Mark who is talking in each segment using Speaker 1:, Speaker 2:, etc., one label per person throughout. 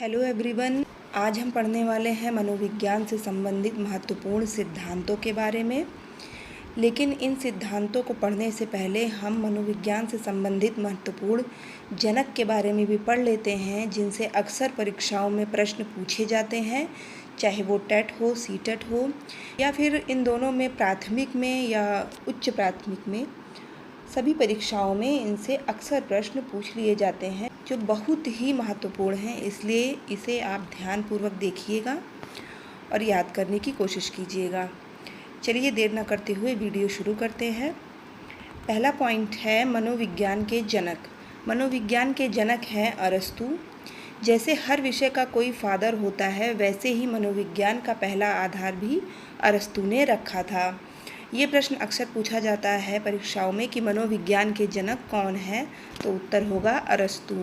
Speaker 1: Hello everyone. आज हम पढ़ने वाले हैं मनोविज्ञान से संबंधित महत्वपूर्ण सिद्धांतों के बारे में। लेकिन इन सिद्धांतों को पढ़ने से पहले हम मनोविज्ञान से संबंधित महत्वपूर्ण जनक के बारे में भी पढ़ लेते हैं, जिनसे अक्सर परीक्षाओं में प्रश्न पूछे जाते हैं, चाहे वो टेट हो, सीटेट हो या फिर इन दोनों में प्राथमिक में या उच्च प्राथमिक में। सभी परीक्षाओं में इनसे अक्सर प्रश्न पूछ लिए जाते हैं, जो बहुत ही महत्वपूर्ण हैं। इसलिए इसे आप ध्यानपूर्वक देखिएगा और याद करने की कोशिश कीजिएगा। चलिए देर न करते हुए वीडियो शुरू करते हैं। पहला पॉइंट है मनोविज्ञान के जनक। मनोविज्ञान के जनक हैं अरस्तु। जैसे हर विषय का कोई फादर होता है, वैसे ही मनोविज्ञान का पहला आधार भी अरस्तु ने रखा था। ये प्रश्न अक्सर पूछा जाता है परीक्षाओं में कि मनोविज्ञान के जनक कौन है, तो उत्तर होगा अरस्तु।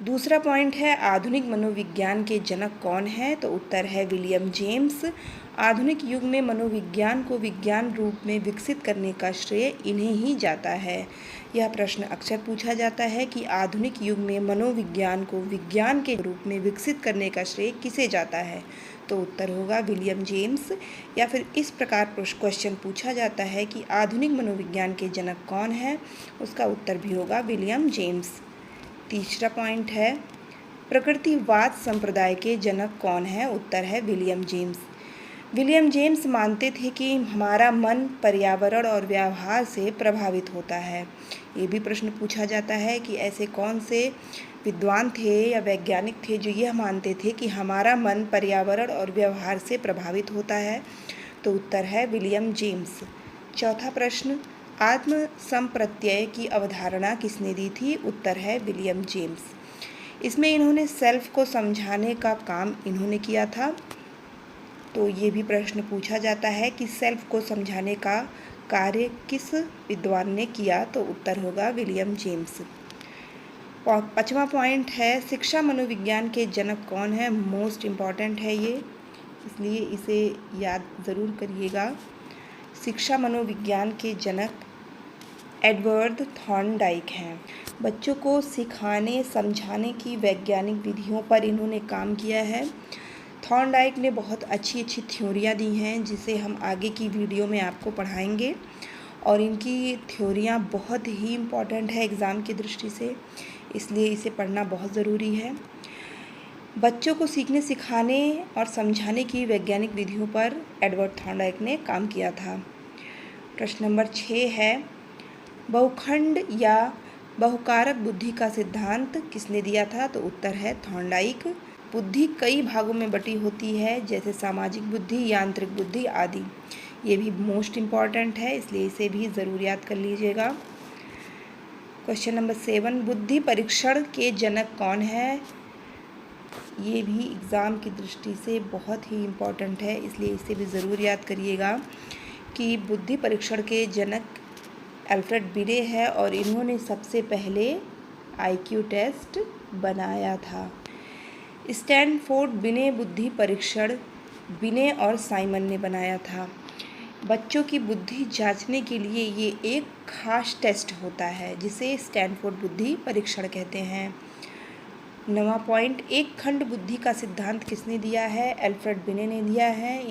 Speaker 1: दूसरा पॉइंट है आधुनिक मनोविज्ञान के जनक कौन है, तो उत्तर है विलियम जेम्स। आधुनिक युग में मनोविज्ञान को विज्ञान रूप में विकसित करने का श्रेय इन्हें ही जाता है। यह प्रश्न अक्सर पूछा जाता है कि आधुनिक युग में मनोविज्ञान को विज्ञान के रूप में विकसित करने का श्रेय किसे जाता है, तो उत्तर होगा विलियम जेम्स। या फिर इस प्रकार क्वेश्चन पूछा जाता है कि आधुनिक मनोविज्ञान के जनक कौन है, उसका उत्तर भी होगा विलियम जेम्स। तीसरा पॉइंट है प्रकृतिवाद संप्रदाय के जनक कौन है, उत्तर है विलियम जेम्स। विलियम जेम्स मानते थे कि हमारा मन पर्यावरण और व्यवहार से प्रभावित होता है। ये भी प्रश्न पूछा जाता है कि ऐसे कौन से विद्वान थे या वैज्ञानिक थे जो यह मानते थे कि हमारा मन पर्यावरण और व्यवहार से प्रभावित होता है, तो उत्तर है विलियम जेम्स। चौथा प्रश्न आत्म संप्रत्यय की अवधारणा किसने दी थी, उत्तर है विलियम जेम्स। इसमें इन्होंने सेल्फ को समझाने का काम इन्होंने किया था। तो ये भी प्रश्न पूछा जाता है कि सेल्फ को समझाने का कार्य किस विद्वान ने किया, तो उत्तर होगा विलियम जेम्स। पांचवा पॉइंट है शिक्षा मनोविज्ञान के जनक कौन है। मोस्ट इम्पॉर्टेंट है ये, इसलिए इसे याद ज़रूर करिएगा। शिक्षा मनोविज्ञान के जनक एडवर्ड थॉर्नडाइक हैं। बच्चों को सिखाने समझाने की वैज्ञानिक विधियों पर इन्होंने काम किया है। थॉर्नडाइक ने बहुत अच्छी अच्छी थ्योरियाँ दी हैं, जिसे हम आगे की वीडियो में आपको पढ़ाएंगे, और इनकी थ्योरियाँ बहुत ही इम्पॉर्टेंट है एग्ज़ाम की दृष्टि से, इसलिए इसे पढ़ना बहुत ज़रूरी है। बच्चों को सीखने सिखाने और समझाने की वैज्ञानिक विधियों पर एडवर्ड थॉर्नडाइक ने काम किया था। प्रश्न नंबर 6 है बहुखंड या बहुकारक बुद्धि का सिद्धांत किसने दिया था, तो उत्तर है थॉर्नडाइक। बुद्धि कई भागों में बटी होती है, जैसे सामाजिक बुद्धि, यांत्रिक बुद्धि आदि। ये भी मोस्ट इम्पॉर्टेंट है, इसलिए इसे भी ज़रूर याद कर लीजिएगा। क्वेश्चन नंबर 7 बुद्धि परीक्षण के जनक कौन है। ये भी एग्ज़ाम की दृष्टि से बहुत ही इम्पॉर्टेंट है, इसलिए इसे भी ज़रूर याद करिएगा कि बुद्धि परीक्षण के जनक अल्फ्रेड बिने है, और इन्होंने सबसे पहले IQ टेस्ट बनाया था। स्टैनफोर्ड बिने बुद्धि परीक्षण बिने और साइमन ने बनाया था। बच्चों की बुद्धि जांचने के लिए ये एक खास टेस्ट होता है, जिसे स्टैनफोर्ड बुद्धि परीक्षण कहते हैं। 9वां पॉइंट एक खंड बुद्धि का सिद्धांत किसने दिया है, अल्फ्रेड बिने ने दिया है।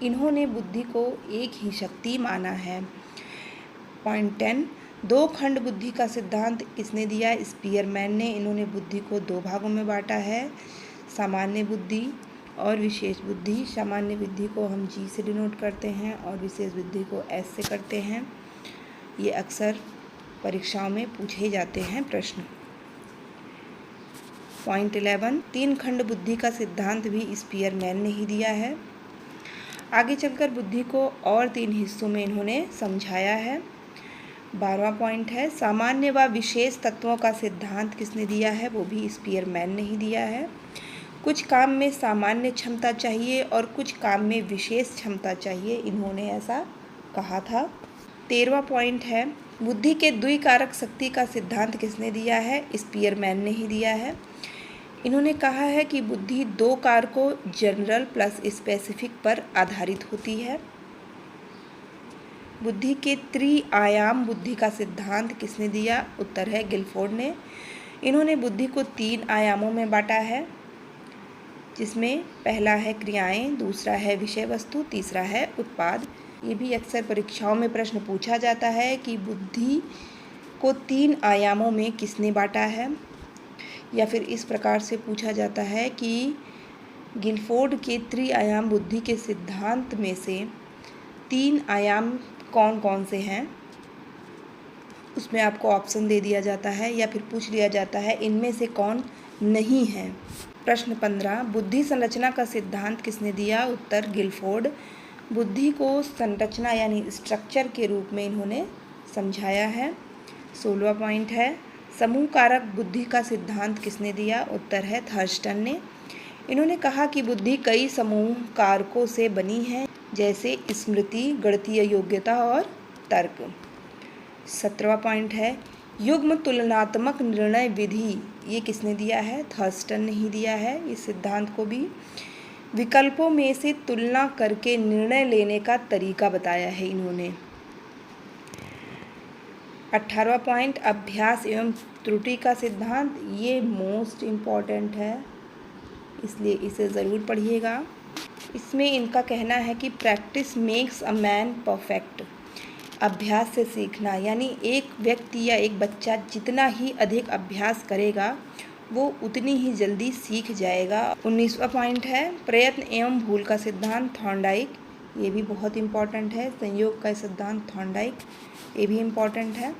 Speaker 1: इन्होंने बुद्धि को एक ही शक्ति माना है। पॉइंट 10 दो खंड बुद्धि का सिद्धांत किसने दिया, स्पीयरमैन ने। इन्होंने बुद्धि को दो भागों में बांटा है, सामान्य बुद्धि और विशेष बुद्धि। सामान्य बुद्धि को हम G से डिनोट करते हैं और विशेष बुद्धि को S से करते हैं। ये अक्सर परीक्षाओं में पूछे जाते हैं प्रश्न। पॉइंट 11 तीन खंड बुद्धि का सिद्धांत भी स्पीयरमैन ने ही दिया है। आगे चलकर बुद्धि को और 3 हिस्सों में इन्होंने समझाया है। 12वां पॉइंट है सामान्य व विशेष तत्वों का सिद्धांत किसने दिया है, वो भी स्पीयरमैन ने ही दिया है। कुछ काम में सामान्य क्षमता चाहिए और कुछ काम में विशेष क्षमता चाहिए, इन्होंने ऐसा कहा था। 13वां पॉइंट है बुद्धि के द्विकारक शक्ति का सिद्धांत किसने दिया है, स्पीयरमैन ने ही दिया है। इन्होंने कहा है कि बुद्धि दो कारकों जनरल प्लस स्पेसिफिक पर आधारित होती है। बुद्धि के त्रि-आयाम बुद्धि का सिद्धांत किसने दिया, उत्तर है गिलफोर्ड ने। इन्होंने बुद्धि को 3 आयामों में बांटा है। जिसमें पहला है क्रियाएं, दूसरा है विषय वस्तु, तीसरा है उत्पाद। ये भी अक्सर परीक्षाओं में प्रश्न पूछा जाता है कि बुद्धि को 3 आयामों में किसने बांटा है, या फिर इस प्रकार से पूछा जाता है कि गिलफोर्ड के त्रि-आयाम बुद्धि के सिद्धांत में से 3 आयाम कौन कौन से हैं। उसमें आपको ऑप्शन दे दिया जाता है या फिर पूछ लिया जाता है इनमें से कौन नहीं है। प्रश्न 15, बुद्धि संरचना का सिद्धांत किसने दिया। उत्तर गिलफोर्ड। बुद्धि को संरचना यानी स्ट्रक्चर के रूप में इन्होंने समझाया है। 16वां पॉइंट है, समूह कारक बुद्धि का सिद्धांत किसने दिया। उत्तर है थर्स्टन ने। इन्होंने कहा कि बुद्धि कई समूह कारकों से बनी है, जैसे स्मृति, गणितीय योग्यता और तर्क। 17वां पॉइंट है, युग्म तुलनात्मक निर्णय विधि, ये किसने दिया है। थर्स्टन ने ही दिया है इस सिद्धांत को भी। विकल्पों में से तुलना करके निर्णय लेने का तरीका बताया है इन्होंने। 18वां पॉइंट, अभ्यास एवं त्रुटि का सिद्धांत, ये मोस्ट इम्पॉर्टेंट है, इसलिए इसे ज़रूर पढ़िएगा। इसमें इनका कहना है कि practice makes a man perfect. अभ्यास से सीखना, यानी एक व्यक्ति या एक बच्चा जितना ही अधिक अभ्यास करेगा वो उतनी ही जल्दी सीख जाएगा। 19वां पॉइंट है, प्रयत्न एवं भूल का सिद्धांत थॉर्नडाइक, ये भी बहुत इम्पॉर्टेंट है। संयोग का सिद्धांत थॉर्नडाइक, ये भी इम्पॉर्टेंट है।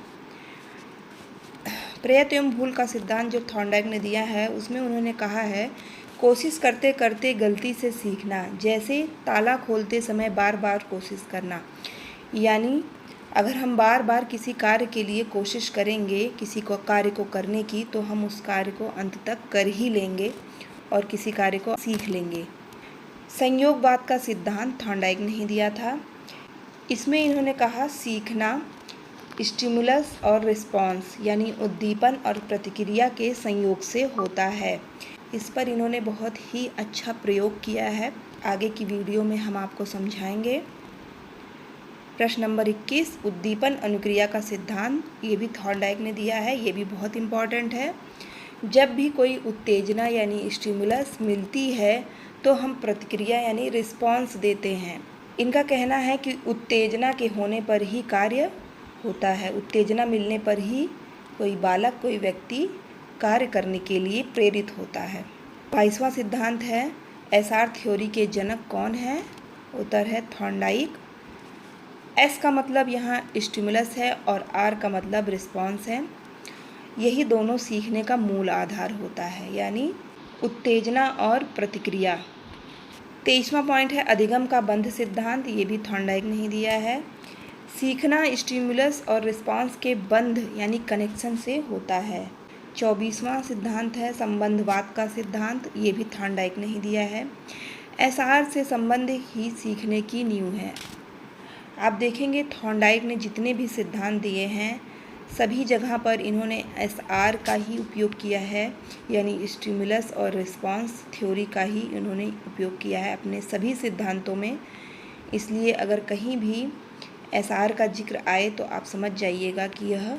Speaker 1: प्रयत्न एवं भूल का सिद्धांत जो थॉर्नडाइक ने दिया है उसमें उन्होंने कहा है कोशिश करते करते गलती से सीखना, जैसे ताला खोलते समय बार बार कोशिश करना। यानी अगर हम बार बार किसी कार्य के लिए कोशिश करेंगे, किसी को कार्य को करने की, तो हम उस कार्य को अंत तक कर ही लेंगे और किसी कार्य को सीख लेंगे। संयोगवाद का सिद्धांत थॉर्नडाइक ने ही दिया था। इसमें इन्होंने कहा सीखना स्टिमुलस और रिस्पॉन्स यानी उद्दीपन और प्रतिक्रिया के संयोग से होता है। इस पर इन्होंने बहुत ही अच्छा प्रयोग किया है, आगे की वीडियो में हम आपको समझाएंगे। प्रश्न नंबर 21, उद्दीपन अनुक्रिया का सिद्धांत, ये भी थॉर्नडाइक ने दिया है, ये भी बहुत इम्पॉर्टेंट है। जब भी कोई उत्तेजना यानी स्टिमुलस मिलती है तो हम प्रतिक्रिया यानी रिस्पॉन्स देते हैं। इनका कहना है कि उत्तेजना के होने पर ही कार्य होता है, उत्तेजना मिलने पर ही कोई बालक, कोई व्यक्ति कार्य करने के लिए प्रेरित होता है। 22वां सिद्धांत है, एसआर थ्योरी के जनक कौन है। उत्तर है थॉर्नडाइक। एस का मतलब यहाँ स्टिमुलस है और आर का मतलब रिस्पॉन्स है। यही दोनों सीखने का मूल आधार होता है, यानी उत्तेजना और प्रतिक्रिया। 23वां पॉइंट है, अधिगम का बंध सिद्धांत, ये भी थॉर्नडाइक ने ही दिया है। सीखना स्टिमुलस और रिस्पॉन्स के बंध यानी कनेक्शन से होता है। 24वां सिद्धांत है, संबंधवाद का सिद्धांत, ये भी थॉर्नडाइक ने ही दिया है। एसआर से संबंध ही सीखने की नींव है। आप देखेंगे थॉर्नडाइक ने जितने भी सिद्धांत दिए हैं सभी जगह पर इन्होंने एसआर का ही उपयोग किया है, यानी स्टिमुलस और रिस्पॉन्स थ्योरी का ही इन्होंने उपयोग किया है अपने सभी सिद्धांतों में। इसलिए अगर कहीं भी एसआर का जिक्र आए तो आप समझ जाइएगा कि यह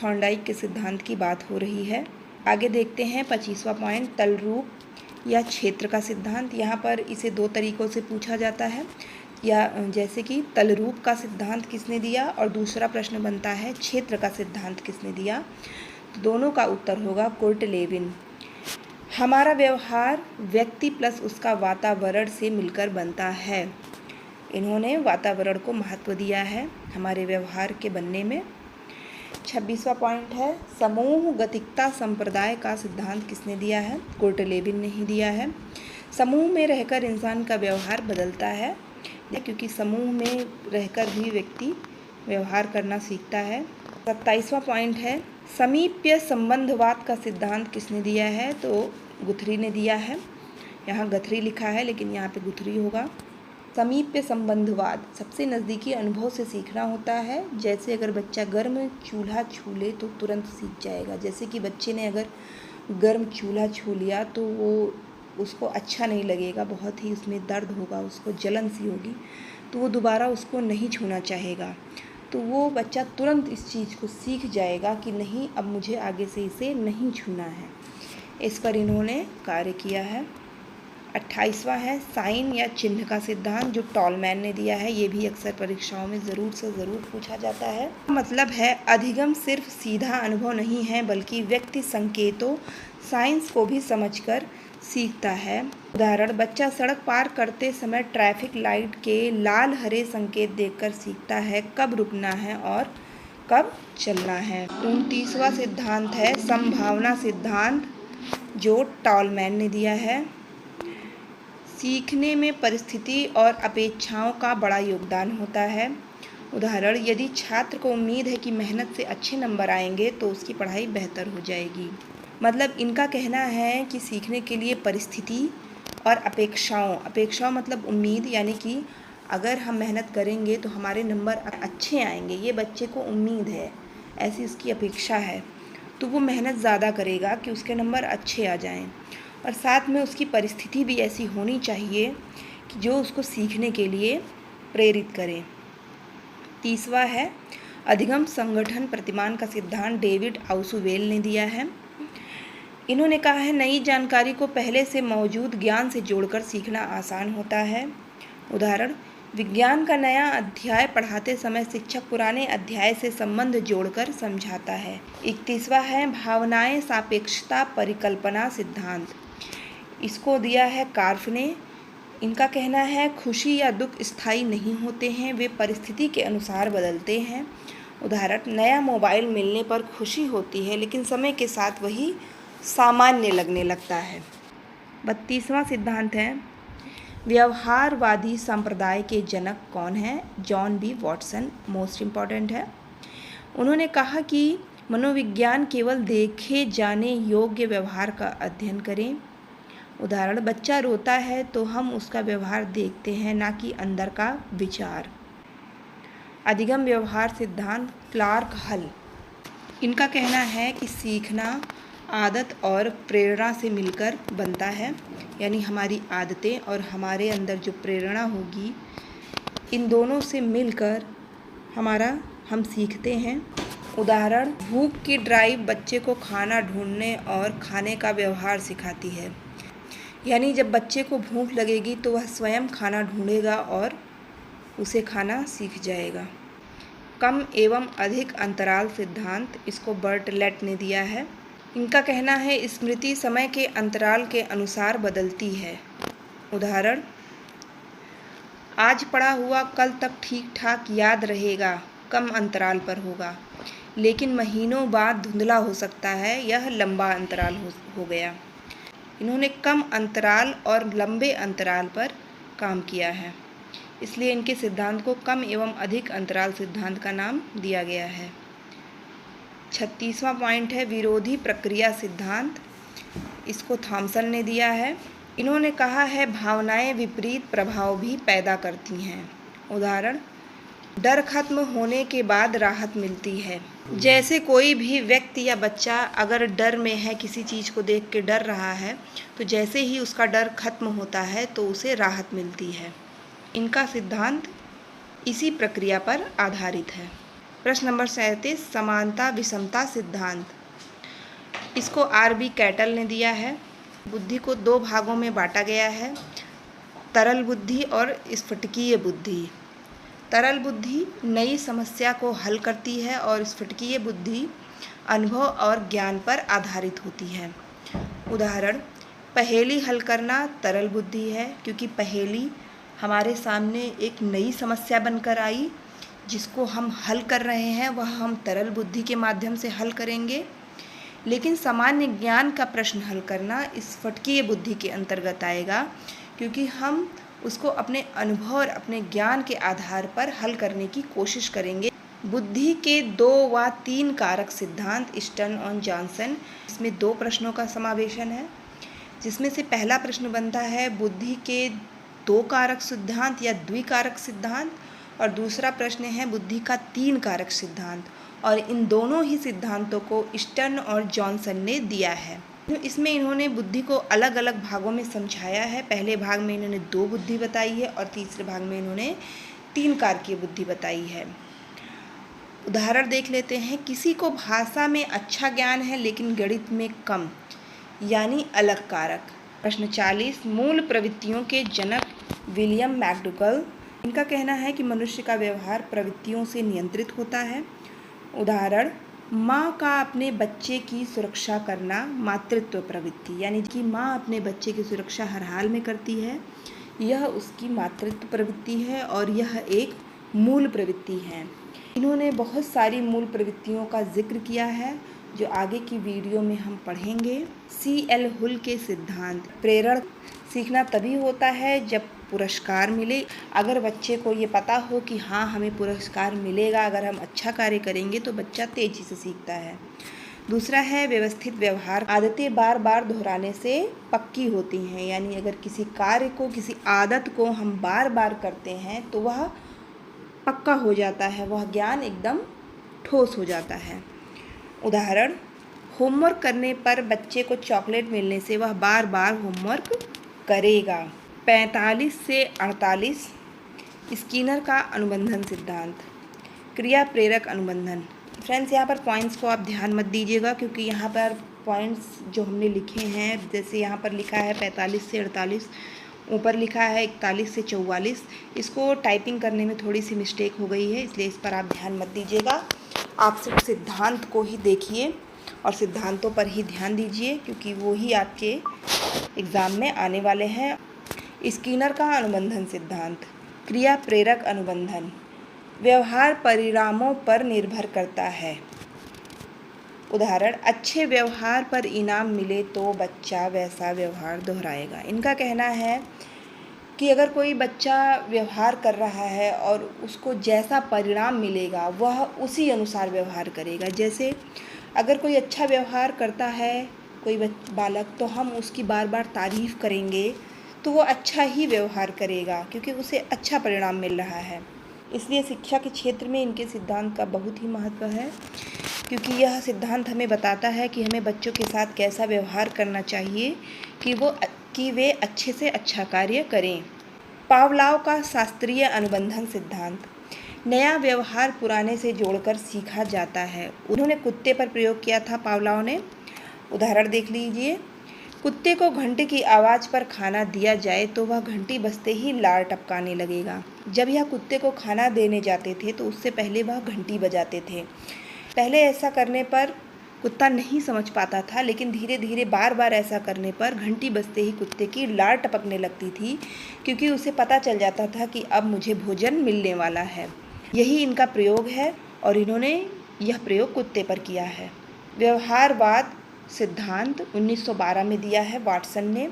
Speaker 1: थॉर्नडाइक के सिद्धांत की बात हो रही है। आगे देखते हैं 25वां पॉइंट, तल रूप या क्षेत्र का सिद्धांत। यहाँ पर इसे 2 तरीक़ों से पूछा जाता है, या जैसे कि तल रूप का सिद्धांत किसने दिया और दूसरा प्रश्न बनता है क्षेत्र का सिद्धांत किसने दिया। तो दोनों का उत्तर होगा कुर्ट लेविन। हमारा व्यवहार व्यक्ति प्लस उसका वातावरण से मिलकर बनता है। इन्होंने वातावरण को महत्व दिया है हमारे व्यवहार के बनने में। 26वां पॉइंट है, समूह गतिकता संप्रदाय का सिद्धांत किसने दिया है। कुर्ट लेविन ने ही दिया है। समूह में रहकर इंसान का व्यवहार बदलता है, क्योंकि समूह में रहकर भी व्यक्ति व्यवहार करना सीखता है। 27वां पॉइंट है, समीप्य संबंधवाद का सिद्धांत किसने दिया है। तो गुथरी ने दिया है। यहाँ गथरी लिखा है लेकिन यहाँ पे गुथरी होगा। समीप्य संबंधवाद, सबसे नज़दीकी अनुभव से सीखना होता है। जैसे अगर बच्चा गर्म चूल्हा छू ले तो तुरंत सीख जाएगा। जैसे कि बच्चे ने अगर गर्म चूल्हा छू लिया तो वो उसको अच्छा नहीं लगेगा, बहुत ही उसमें दर्द होगा, उसको जलन सी होगी, तो वो दोबारा उसको नहीं छूना चाहेगा। तो वो बच्चा तुरंत इस चीज़ को सीख जाएगा कि नहीं, अब मुझे आगे से इसे नहीं छूना है। इस पर इन्होंने कार्य किया है। 28वां है साइन या चिन्ह का सिद्धांत, जो टॉलमैन ने दिया है। ये भी अक्सर परीक्षाओं में ज़रूर से ज़रूर पूछा जाता है। मतलब है अधिगम सिर्फ सीधा अनुभव नहीं है, बल्कि व्यक्ति संकेतों साइंस को भी समझकर सीखता है। उदाहरण, बच्चा सड़क पार करते समय ट्रैफिक लाइट के लाल हरे संकेत देखकर सीखता है कब रुकना है और कब चलना है। 29वां सिद्धांत है संभावना सिद्धांत, जो टॉलमैन ने दिया है। सीखने में परिस्थिति और अपेक्षाओं का बड़ा योगदान होता है। उदाहरण, यदि छात्र को उम्मीद है कि मेहनत से अच्छे नंबर आएंगे तो उसकी पढ़ाई बेहतर हो जाएगी। मतलब इनका कहना है कि सीखने के लिए परिस्थिति और अपेक्षाओं मतलब उम्मीद, यानी कि अगर हम मेहनत करेंगे तो हमारे नंबर अच्छे आएंगे, ये बच्चे को उम्मीद है, ऐसी उसकी अपेक्षा है, तो वो मेहनत ज़्यादा करेगा कि उसके नंबर अच्छे आ जाएं। और साथ में उसकी परिस्थिति भी ऐसी होनी चाहिए कि जो उसको सीखने के लिए प्रेरित करे। 30वां है अधिगम संगठन प्रतिमान का सिद्धांत, डेविड आउसुवेल ने दिया है। इन्होंने कहा है नई जानकारी को पहले से मौजूद ज्ञान से जोड़कर सीखना आसान होता है। उदाहरण, विज्ञान का नया अध्याय पढ़ाते समय शिक्षक पुराने अध्याय से संबंध जोड़कर समझाता है। 31वां है भावनाएं सापेक्षता परिकल्पना सिद्धांत, इसको दिया है कार्फ ने। इनका कहना है खुशी या दुख स्थायी नहीं होते हैं, वे परिस्थिति के अनुसार बदलते हैं। उदाहरण, नया मोबाइल मिलने पर खुशी होती है, लेकिन समय के साथ वही सामान्य लगने लगता है। 32वां सिद्धांत है व्यवहारवादी संप्रदाय के जनक कौन है? John B Watson, most important है। उन्होंने कहा कि मनोविज्ञान केवल देखे जाने योग्य व्यवहार का अध्ययन करें। उदाहरण, बच्चा रोता है तो हम उसका व्यवहार देखते हैं, ना कि अंदर का विचार। अधिगम व्यवहार सिद्धांत, क्लार्क हल। इनका कहना है कि सीखना आदत और प्रेरणा से मिलकर बनता है, यानी हमारी आदतें और हमारे अंदर जो प्रेरणा होगी, इन दोनों से मिलकर हम सीखते हैं। उदाहरण, भूख की ड्राइव बच्चे को खाना ढूंढने और खाने का व्यवहार सिखाती है, यानी जब बच्चे को भूख लगेगी तो वह स्वयं खाना ढूंढेगा और उसे खाना सीख जाएगा। कम एवं अधिक अंतराल सिद्धांत, इसको बर्टलेट ने दिया है। इनका कहना है स्मृति समय के अंतराल के अनुसार बदलती है। उदाहरण, आज पढ़ा हुआ कल तक ठीक ठाक याद रहेगा, कम अंतराल पर होगा, लेकिन महीनों बाद धुंधला हो सकता है, यह लंबा अंतराल हो गया। इन्होंने कम अंतराल और लंबे अंतराल पर काम किया है, इसलिए इनके सिद्धांत को कम एवं अधिक अंतराल सिद्धांत का नाम दिया गया है। 36वां पॉइंट है विरोधी प्रक्रिया सिद्धांत, इसको थॉमसन ने दिया है। इन्होंने कहा है भावनाएं विपरीत प्रभाव भी पैदा करती हैं। उदाहरण, डर खत्म होने के बाद राहत मिलती है। जैसे कोई भी व्यक्ति या बच्चा अगर डर में है, किसी चीज़ को देख के डर रहा है, तो जैसे ही उसका डर खत्म होता है तो उसे राहत मिलती है। इनका सिद्धांत इसी प्रक्रिया पर आधारित है। प्रश्न नंबर 37 समानता विषमता सिद्धांत, इसको आर.बी. कैटल ने दिया है। बुद्धि को दो भागों में बांटा गया है, तरल बुद्धि और स्फटिकीय बुद्धि। तरल बुद्धि नई समस्या को हल करती है और स्फटिकीय बुद्धि अनुभव और ज्ञान पर आधारित होती है। उदाहरण, पहेली हल करना तरल बुद्धि है, क्योंकि पहेली हमारे सामने एक नई समस्या बनकर आई, जिसको हम हल कर रहे हैं वह हम तरल बुद्धि के माध्यम से हल करेंगे। लेकिन सामान्य ज्ञान का प्रश्न हल करना स्फटिकीय बुद्धि के अंतर्गत आएगा, क्योंकि हम उसको अपने अनुभव और अपने ज्ञान के आधार पर हल करने की कोशिश करेंगे। बुद्धि के 2 व 3 कारक सिद्धांत, स्टर्न और जॉनसन, इसमें 2 प्रश्नों का समावेशन है, जिसमें से पहला प्रश्न बनता है बुद्धि के 2 कारक सिद्धांत या द्विकारक सिद्धांत, और दूसरा प्रश्न है बुद्धि का 3 कारक सिद्धांत। और इन दोनों ही सिद्धांतों को स्टर्न और जॉनसन ने दिया है। इसमें इन्होंने बुद्धि को अलग अलग भागों में समझाया है। पहले भाग में इन्होंने 2 बुद्धि बताई है और तीसरे भाग में इन्होंने 3 कारकीय बुद्धि बताई है। उदाहरण देख लेते हैं। किसी को भाषा में अच्छा ज्ञान है लेकिन गणित में कम, यानी अलग कारक। प्रश्न 40, मूल प्रवृत्तियों के जनक विलियम मैकडूगल। इनका कहना है कि मनुष्य का व्यवहार प्रवृत्तियों से नियंत्रित होता है। उदाहरण, माँ का अपने बच्चे की सुरक्षा करना मातृत्व प्रवृत्ति, यानी कि माँ अपने बच्चे की सुरक्षा हर हाल में करती है, यह उसकी मातृत्व प्रवृत्ति है और यह एक मूल प्रवृत्ति है। इन्होंने बहुत सारी मूल प्रवृत्तियों का जिक्र किया है जो आगे की वीडियो में हम पढ़ेंगे। C.L. हुल के सिद्धांत। प्रेरणा सीखना तभी होता है जब पुरस्कार मिले। अगर बच्चे को ये पता हो कि हाँ, हमें पुरस्कार मिलेगा अगर हम अच्छा कार्य करेंगे, तो बच्चा तेजी से सीखता है। दूसरा है व्यवस्थित व्यवहार। आदतें बार बार दोहराने से पक्की होती हैं, यानी अगर किसी कार्य को, किसी आदत को हम बार बार करते हैं तो वह पक्का हो जाता है, वह ज्ञान एकदम ठोस हो जाता है। उदाहरण, होमवर्क करने पर बच्चे को चॉकलेट मिलने से वह बार बार होमवर्क करेगा। 45 से 48, स्किनर का अनुबंधन सिद्धांत। क्रिया प्रेरक अनुबंधन। फ्रेंड्स, यहाँ पर पॉइंट्स को आप ध्यान मत दीजिएगा, क्योंकि यहाँ पर पॉइंट्स जो हमने लिखे हैं, जैसे यहाँ पर लिखा है 45 से 48, ऊपर लिखा है 41 से 44, इसको टाइपिंग करने में थोड़ी सी मिस्टेक हो गई है, इसलिए इस पर आप ध्यान मत दीजिएगा। आप सिर्फ सिद्धांत को ही देखिए और सिद्धांतों पर ही ध्यान दीजिए, क्योंकि वो ही आपके एग्ज़ाम में आने वाले हैं। स्किनर का अनुबंधन सिद्धांत। क्रिया प्रेरक अनुबंधन। व्यवहार परिणामों पर निर्भर करता है। उदाहरण, अच्छे व्यवहार पर इनाम मिले तो बच्चा वैसा व्यवहार दोहराएगा। इनका कहना है कि अगर कोई बच्चा व्यवहार कर रहा है और उसको जैसा परिणाम मिलेगा वह उसी अनुसार व्यवहार करेगा। जैसे अगर कोई अच्छा व्यवहार करता है कोई बालक, तो हम उसकी बार बार तारीफ़ करेंगे तो वो अच्छा ही व्यवहार करेगा, क्योंकि उसे अच्छा परिणाम मिल रहा है। इसलिए शिक्षा के क्षेत्र में इनके सिद्धांत का बहुत ही महत्व है, क्योंकि यह सिद्धांत हमें बताता है कि हमें बच्चों के साथ कैसा व्यवहार करना चाहिए कि वे अच्छे से अच्छा कार्य करें। पावलाव का शास्त्रीय अनुबंधन सिद्धांत। नया व्यवहार पुराने से जोड़कर सीखा जाता है। उन्होंने कुत्ते पर प्रयोग किया था पावलाव ने। उदाहरण देख लीजिए, कुत्ते को घंटे की आवाज़ पर खाना दिया जाए तो वह घंटी बजते ही लार टपकाने लगेगा। जब यह कुत्ते को खाना देने जाते थे तो उससे पहले वह घंटी बजाते थे। पहले ऐसा करने पर कुत्ता नहीं समझ पाता था, लेकिन धीरे धीरे बार बार ऐसा करने पर घंटी बजते ही कुत्ते की लार टपकने लगती थी, क्योंकि उसे पता चल जाता था कि अब मुझे भोजन मिलने वाला है। यही इनका प्रयोग है और इन्होंने यह प्रयोग कुत्ते पर किया है। व्यवहारवाद सिद्धांत 1912 में दिया है वाटसन ने।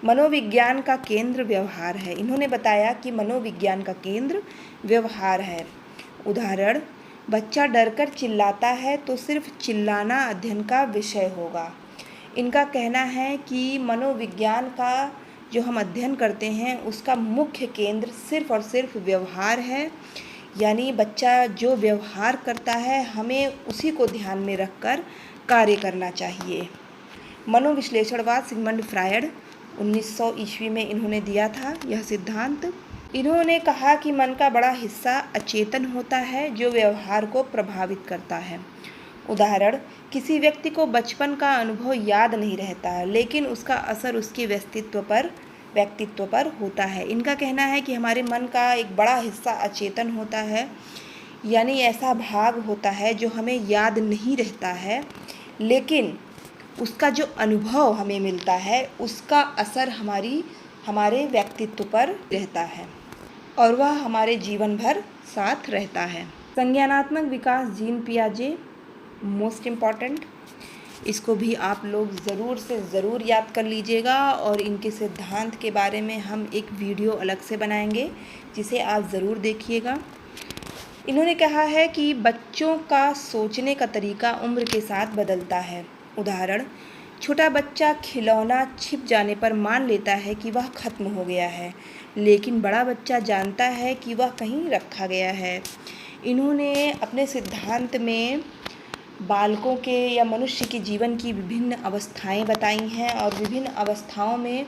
Speaker 1: मनोविज्ञान का केंद्र व्यवहार है। इन्होंने बताया कि मनोविज्ञान का केंद्र व्यवहार है। उदाहरण, बच्चा डरकर चिल्लाता है तो सिर्फ चिल्लाना अध्ययन का विषय होगा। इनका कहना है कि मनोविज्ञान का जो हम अध्ययन करते हैं उसका मुख्य केंद्र सिर्फ और सिर्फ व्यवहार है, यानी बच्चा जो व्यवहार करता है हमें उसी को ध्यान में रखकर कार्य करना चाहिए। मनोविश्लेषणवाद सिगमंड फ्रायड 1900 ईस्वी में इन्होंने दिया था यह सिद्धांत। इन्होंने कहा कि मन का बड़ा हिस्सा अचेतन होता है जो व्यवहार को प्रभावित करता है। उदाहरण, किसी व्यक्ति को बचपन का अनुभव याद नहीं रहता है, लेकिन उसका असर उसके व्यक्तित्व पर होता है। इनका कहना है कि हमारे मन का एक बड़ा हिस्सा अचेतन होता है, यानी ऐसा भाग होता है जो हमें याद नहीं रहता है, लेकिन उसका जो अनुभव हमें मिलता है उसका असर हमारे व्यक्तित्व पर रहता है और वह हमारे जीवन भर साथ रहता है। संज्ञानात्मक विकास जीन पियाजे मोस्ट इम्पॉर्टेंट, इसको भी आप लोग ज़रूर से ज़रूर याद कर लीजिएगा और इनके सिद्धांत के बारे में हम एक वीडियो अलग से बनाएंगे जिसे आप ज़रूर देखिएगा। इन्होंने कहा है कि बच्चों का सोचने का तरीका उम्र के साथ बदलता है। उदाहरण, छोटा बच्चा खिलौना छिप जाने पर मान लेता है कि वह ख़त्म हो गया है, लेकिन बड़ा बच्चा जानता है कि वह कहीं रखा गया है। इन्होंने अपने सिद्धांत में बालकों के या मनुष्य के जीवन की विभिन्न अवस्थाएं बताई हैं और विभिन्न अवस्थाओं में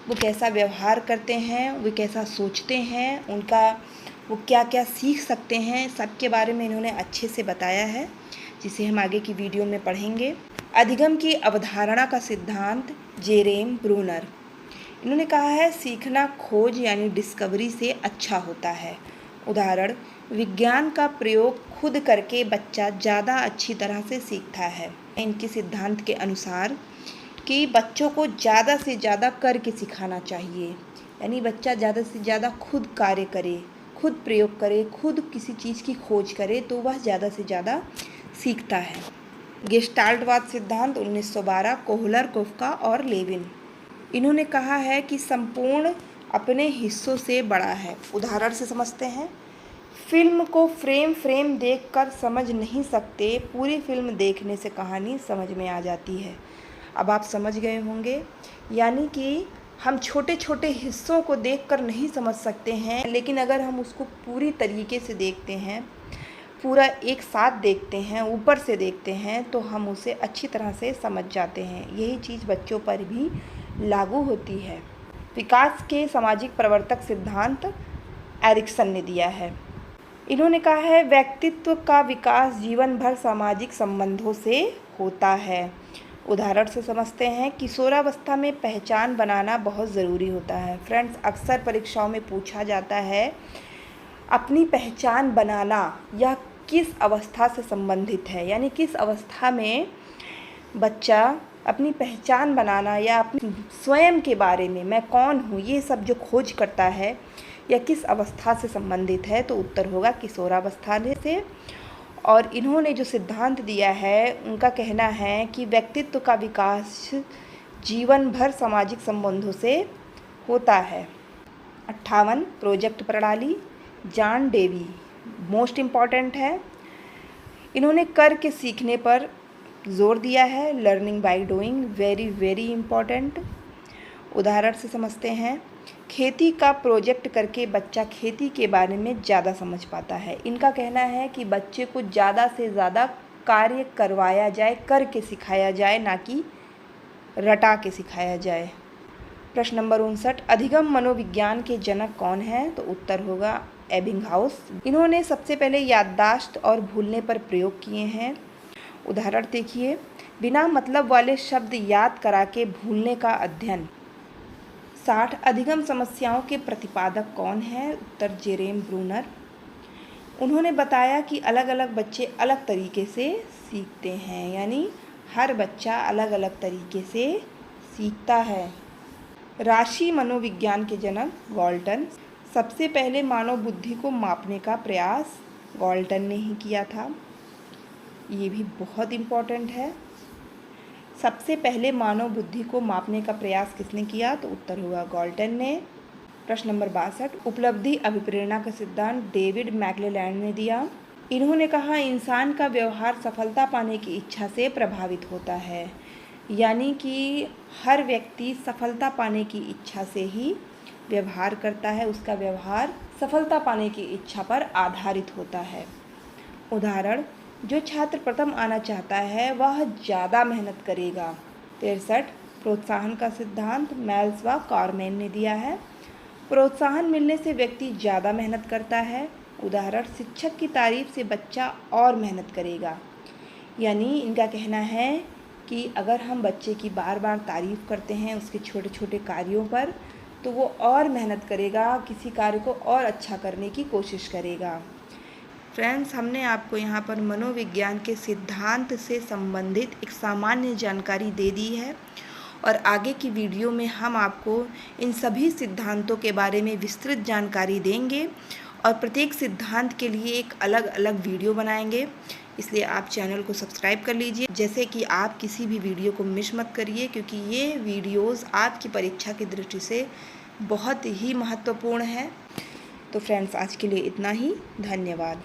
Speaker 1: वो कैसा व्यवहार करते हैं, वो कैसा सोचते हैं, वो क्या क्या सीख सकते हैं, सब के बारे में इन्होंने अच्छे से बताया है, जिसे हम आगे की वीडियो में पढ़ेंगे। अधिगम की अवधारणा का सिद्धांत जेरेम ब्रूनर। इन्होंने कहा है सीखना खोज यानी डिस्कवरी से अच्छा होता है। उदाहरण, विज्ञान का प्रयोग खुद करके बच्चा ज़्यादा अच्छी तरह से सीखता है। इनके सिद्धांत के अनुसार कि बच्चों को ज़्यादा से ज़्यादा करके सिखाना चाहिए, यानी बच्चा ज़्यादा से ज़्यादा खुद कार्य करे, खुद प्रयोग करे, खुद किसी चीज़ की खोज करे तो वह ज़्यादा से ज़्यादा सीखता है। गेस्टाल्टवाद सिद्धांत 1912, कोहलर, कोफ्का और लेविन। इन्होंने कहा है कि संपूर्ण अपने हिस्सों से बड़ा है। उदाहरण से समझते हैं। फिल्म को फ्रेम फ्रेम देखकर समझ नहीं सकते, पूरी फिल्म देखने से कहानी समझ में आ जाती है। अब आप समझ गए होंगे, यानी कि हम छोटे छोटे हिस्सों को देखकर नहीं समझ सकते हैं, लेकिन अगर हम उसको पूरी तरीके से देखते हैं, पूरा एक साथ देखते हैं, ऊपर से देखते हैं, तो हम उसे अच्छी तरह से समझ जाते हैं। यही चीज़ बच्चों पर भी लागू होती है। विकास के सामाजिक प्रवर्तक सिद्धांत एरिक्सन ने दिया है। इन्होंने कहा है व्यक्तित्व का विकास जीवन भर सामाजिक संबंधों से होता है। उदाहरण से समझते हैं। किशोरावस्था में पहचान बनाना बहुत ज़रूरी होता है। फ्रेंड्स, अक्सर परीक्षाओं में पूछा जाता है अपनी पहचान बनाना यह किस अवस्था से संबंधित है, यानी किस अवस्था में बच्चा अपनी पहचान बनाना या अपनी स्वयं के बारे में मैं कौन हूँ ये सब जो खोज करता है या किस अवस्था से संबंधित है, तो उत्तर होगा किशोरावस्था से। और इन्होंने जो सिद्धांत दिया है उनका कहना है कि व्यक्तित्व का विकास जीवन भर सामाजिक संबंधों से होता है। 58 प्रोजेक्ट प्रणाली, जॉन डेवी, मोस्ट इम्पॉर्टेंट है। इन्होंने करके सीखने पर जोर दिया है। Learning by doing, very very important. उदाहरण से समझते हैं। खेती का प्रोजेक्ट करके बच्चा खेती के बारे में ज़्यादा समझ पाता है। इनका कहना है कि बच्चे को ज़्यादा से ज़्यादा कार्य करवाया जाए, करके सिखाया जाए, ना कि रटा के सिखाया जाए। प्रश्न नंबर 59, अधिगम मनोविज्ञान के जनक कौन है, तो उत्तर होगा एबिंगहाउस। इन्होंने सबसे पहले याददाश्त और भूलने पर प्रयोग किए हैं। उदाहरण देखिए। बिना मतलब वाले शब्द याद करा के भूलने का अध्ययन। 60 अधिगम समस्याओं के प्रतिपादक कौन है, उत्तर जेरेम ब्रूनर। उन्होंने बताया कि अलग अलग बच्चे अलग तरीके से सीखते हैं, यानी हर बच्चा अलग अलग तरीके से सीखता है। राशि मनोविज्ञान के जनक गॉल्टन। सबसे पहले मानव बुद्धि को मापने का प्रयास गॉल्टन ने ही किया था। ये भी बहुत इम्पोर्टेंट है। सबसे पहले मानव बुद्धि को मापने का प्रयास किसने किया, तो उत्तर होगा गॉल्टन ने। प्रश्न नंबर 62, उपलब्धि अभिप्रेरणा का सिद्धांत डेविड मैक्लेलैंड ने दिया। इन्होंने कहा इंसान का व्यवहार सफलता पाने की इच्छा से प्रभावित होता है, यानी कि हर व्यक्ति सफलता पाने की इच्छा से ही व्यवहार करता है, उसका व्यवहार सफलता पाने की इच्छा पर आधारित होता है। उदाहरण, जो छात्र प्रथम आना चाहता है वह ज़्यादा मेहनत करेगा। 63 प्रोत्साहन का सिद्धांत मेल्स व कॉर्मेन ने दिया है। प्रोत्साहन मिलने से व्यक्ति ज़्यादा मेहनत करता है। उदाहरण, शिक्षक की तारीफ से बच्चा और मेहनत करेगा। यानी इनका कहना है कि अगर हम बच्चे की बार बार तारीफ़ करते हैं उसके छोटे छोटे कार्यों पर, तो वो और मेहनत करेगा, किसी कार्य को और अच्छा करने की कोशिश करेगा। फ्रेंड्स, हमने आपको यहाँ पर मनोविज्ञान के सिद्धांत से संबंधित एक सामान्य जानकारी दे दी है और आगे की वीडियो में हम आपको इन सभी सिद्धांतों के बारे में विस्तृत जानकारी देंगे और प्रत्येक सिद्धांत के लिए एक अलग अलग वीडियो बनाएंगे। इसलिए आप चैनल को सब्सक्राइब कर लीजिए, जैसे कि आप किसी भी वीडियो को मिस मत करिए, क्योंकि ये वीडियोज़ आपकी परीक्षा की दृष्टि से बहुत ही महत्वपूर्ण है। तो फ्रेंड्स, आज के लिए इतना ही। धन्यवाद।